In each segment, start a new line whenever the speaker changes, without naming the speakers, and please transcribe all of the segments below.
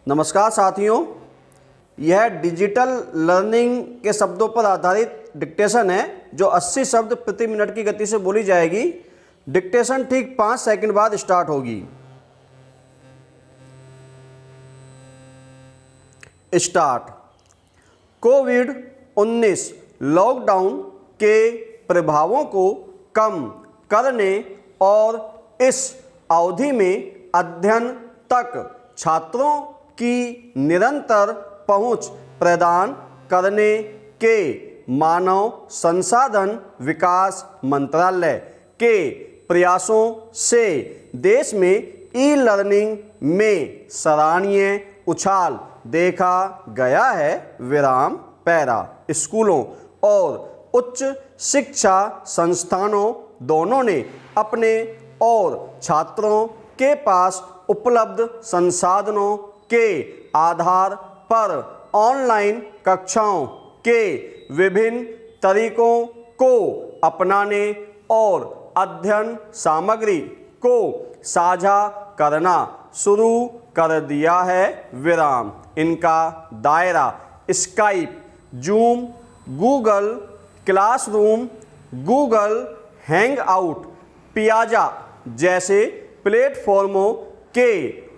नमस्कार साथियों, यह डिजिटल लर्निंग के शब्दों पर आधारित डिक्टेशन है जो 80 शब्द प्रति मिनट की गति से बोली जाएगी। डिक्टेशन ठीक 5 सेकंड बाद स्टार्ट होगी। स्टार्ट। कोविड-19 लॉकडाउन के प्रभावों को कम करने और इस अवधि में अध्ययन तक छात्रों की निरंतर पहुंच प्रदान करने के मानव संसाधन विकास मंत्रालय के प्रयासों से देश में ई लर्निंग में सराहनीय उछाल देखा गया है। पैरा स्कूलों और उच्च शिक्षा संस्थानों दोनों ने अपने और छात्रों के पास उपलब्ध संसाधनों के आधार पर ऑनलाइन कक्षाओं के विभिन्न तरीकों को अपनाने और अध्ययन सामग्री को साझा करना शुरू कर दिया है। इनका दायरा Skype, zoom, Google classroom, Google hangout, piazza जैसे प्लेटफॉर्मों के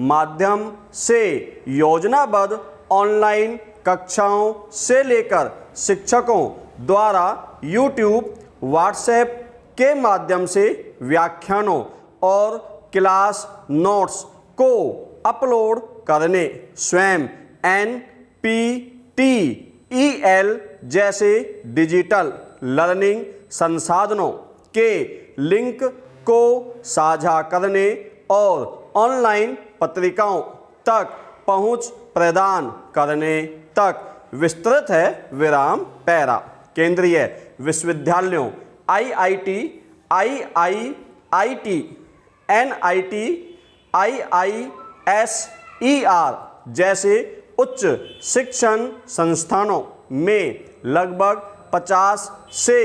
माध्यम से योजनाबद्ध ऑनलाइन कक्षाओं से लेकर शिक्षकों द्वारा यूट्यूब, व्हाट्सएप के माध्यम से व्याख्यानों और क्लास नोट्स को अपलोड करने, स्वयं NPTEL जैसे डिजिटल लर्निंग संसाधनों के लिंक को साझा करने और ऑनलाइन पत्रिकाओं तक पहुंच प्रदान करने तक विस्तृत है। पैरा केंद्रीय विश्वविद्यालयों IIT, IIIT, NIT, IISER जैसे उच्च शिक्षण संस्थानों में लगभग 50 से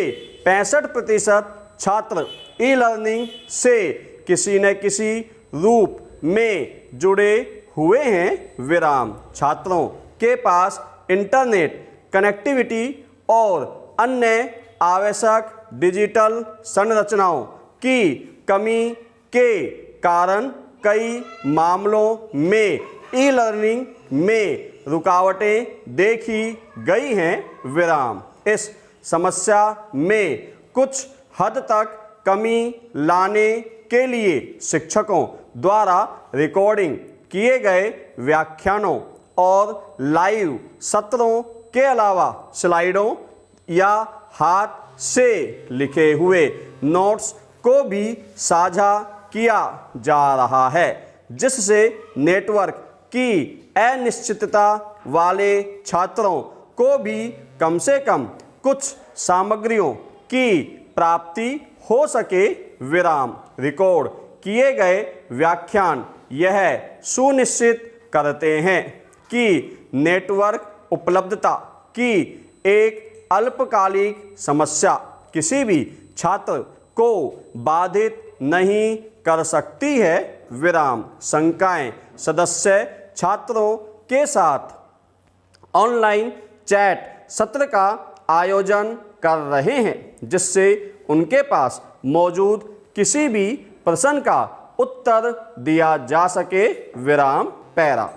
65% छात्र ई लर्निंग से किसी न किसी रूप में जुड़े हुए हैं। छात्रों के पास इंटरनेट कनेक्टिविटी और अन्य आवश्यक डिजिटल संरचनाओं की कमी के कारण कई मामलों में ई लर्निंग में रुकावटें देखी गई हैं। इस समस्या में कुछ हद तक कमी लाने के लिए शिक्षकों द्वारा रिकॉर्डिंग किए गए व्याख्यानों और लाइव सत्रों के अलावा स्लाइडों या हाथ से लिखे हुए नोट्स को भी साझा किया जा रहा है, जिससे नेटवर्क की अनिश्चितता वाले छात्रों को भी कम से कम कुछ सामग्रियों की प्राप्ति हो सके। रिकॉर्ड किए गए व्याख्यान यह सुनिश्चित करते हैं कि नेटवर्क उपलब्धता की एक अल्पकालिक समस्या किसी भी छात्र को बाधित नहीं कर सकती है। संकाय सदस्य छात्रों के साथ ऑनलाइन चैट सत्र का आयोजन कर रहे हैं, जिससे उनके पास मौजूद किसी भी प्रश्न का उत्तर दिया जा सके। पैरा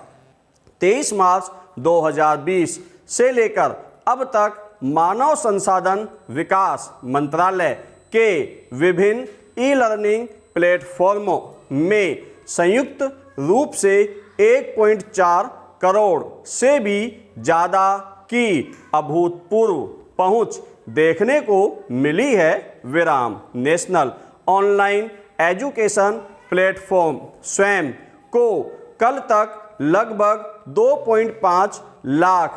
23 मार्च 2020 से लेकर अब तक मानव संसाधन विकास मंत्रालय के विभिन्न ई लर्निंग प्लेटफॉर्मों में संयुक्त रूप से 1.4 करोड़ से भी ज़्यादा की अभूतपूर्व पहुंच देखने को मिली है। नेशनल ऑनलाइन एजुकेशन प्लेटफॉर्म स्वयं को कल तक लगभग 2.5 लाख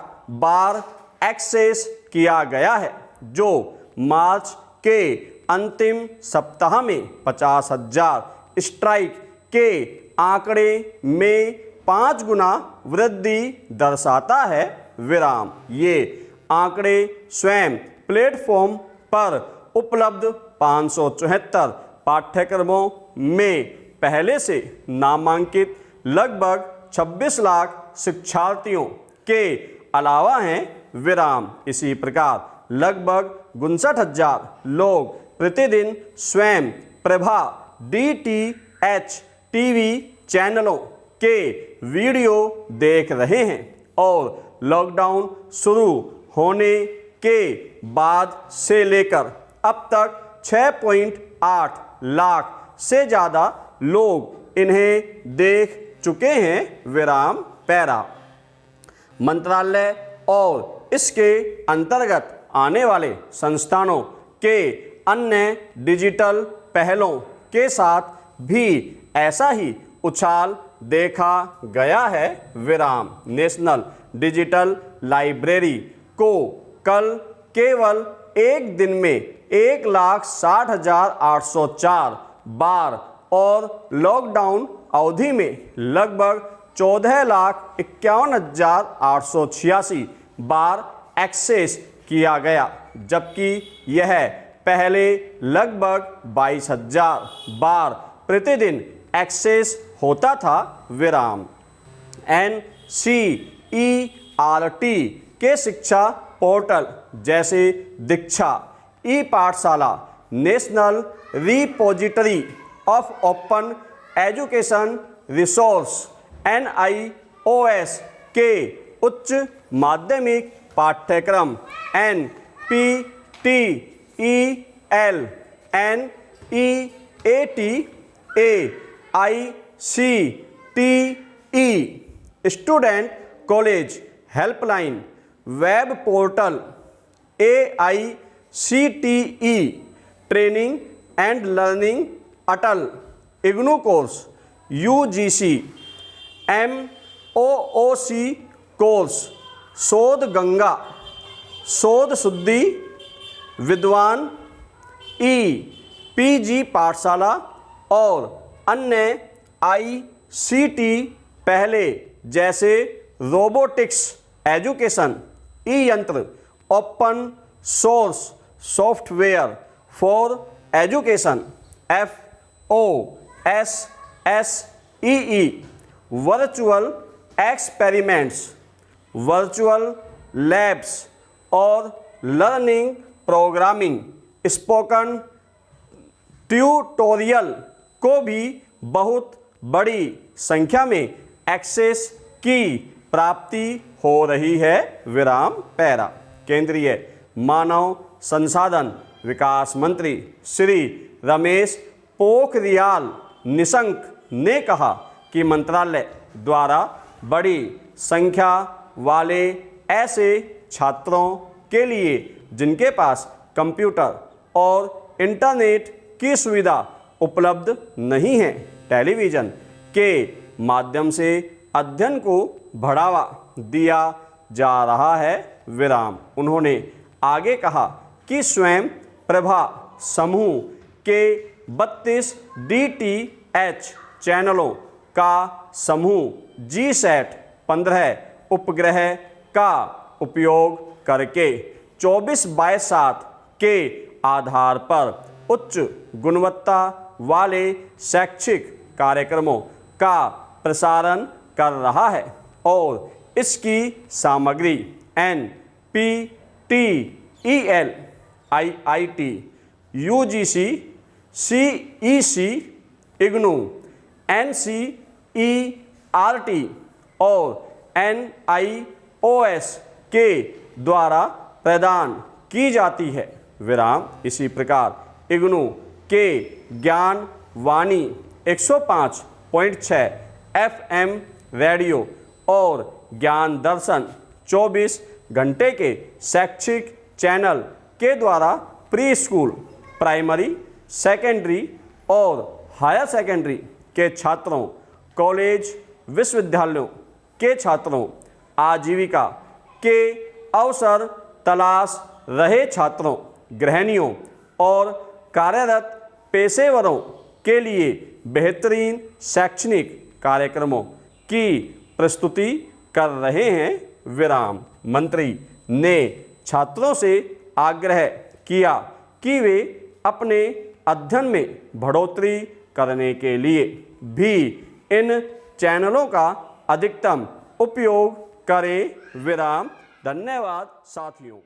बार एक्सेस किया गया है, जो मार्च के अंतिम सप्ताह में 50,000 स्ट्राइक के आंकड़े में 5 गुना वृद्धि दर्शाता है। ये आंकड़े स्वयं प्लेटफॉर्म पर उपलब्ध 574 पाठ्यक्रमों में पहले से नामांकित लगभग 26 लाख शिक्षार्थियों के अलावा हैं विराम। इसी प्रकार लगभग 59,000 लोग प्रतिदिन स्वयं प्रभा DTH टीवी चैनलों के वीडियो देख रहे हैं और लॉकडाउन शुरू होने के बाद से लेकर अब तक 6.8 लाख से ज़्यादा लोग इन्हें देख चुके हैं। विराम पैरा। मंत्रालय और इसके अंतर्गत आने वाले संस्थानों के अन्य डिजिटल पहलों के साथ भी ऐसा ही उछाल देखा गया है। विराम। नेशनल डिजिटल लाइब्रेरी को कल केवल एक दिन में 1,60,804 बार और लॉकडाउन अवधि में लगभग 14,51,886 बार एक्सेस किया गया, जबकि यह पहले लगभग 22,000 बार प्रतिदिन एक्सेस होता था। विराम। NCERT के शिक्षा पोर्टल जैसे Diksha, ePathshala, national repository of open education resource NIOS के उच्च माध्यमिक पाठ्यक्रम NPTEL, NEAT, AICTE, student college helpline, web portal AICTE, training and learning, Atal IGNOU course, UGC, MOOC course, Shodh Ganga, शोध शुद्धि, विद्वान, PG पाठशाला और अन्य ICT पहले जैसे रोबोटिक्स एजुकेशन, यंत्र, open source software for education FOSSEE, virtual experiments, virtual labs और लर्निंग प्रोग्रामिंग, स्पोकन ट्यूटोरियल को भी बहुत बड़ी संख्या में एक्सेस की प्राप्ति हो रही है। विराम पैरा। केंद्रीय मानव संसाधन विकास मंत्री श्री रमेश पोखरियाल निशंक ने कहा कि मंत्रालय द्वारा बड़ी संख्या वाले ऐसे छात्रों के लिए जिनके पास कंप्यूटर और इंटरनेट की सुविधा उपलब्ध नहीं है, टेलीविज़न के माध्यम से अध्ययन को बढ़ावा दिया जा रहा है। विराम। उन्होंने आगे कहा कि स्वयं प्रभा समूह के 32 DTH चैनलों का समूह GSAT-15 उपग्रह का उपयोग करके 24/7 के आधार पर उच्च गुणवत्ता वाले शैक्षिक कार्यक्रमों का प्रसारण कर रहा है और इसकी सामग्री NPTEL, IIT, UGC, CEC, IGNOU, NCERT और NIOS के द्वारा प्रदान की जाती है। विराम। इसी प्रकार इग्नू के ज्ञान वाणी 105.6 FM रेडियो और ज्ञान दर्शन 24 घंटे के शैक्षिक चैनल के द्वारा प्री स्कूल, प्राइमरी, सेकेंडरी और हायर सेकेंडरी के छात्रों, कॉलेज, विश्वविद्यालयों के छात्रों, आजीविका के अवसर तलाश रहे छात्रों, गृहिणियों और कार्यरत पेशेवरों के लिए बेहतरीन शैक्षणिक कार्यक्रमों की प्रस्तुति कर रहे हैं। विराम। मंत्री ने छात्रों से आग्रह किया कि वे अपने अध्ययन में बढ़ोतरी करने के लिए भी इन चैनलों का अधिकतम उपयोग करें। विराम। धन्यवाद साथियों।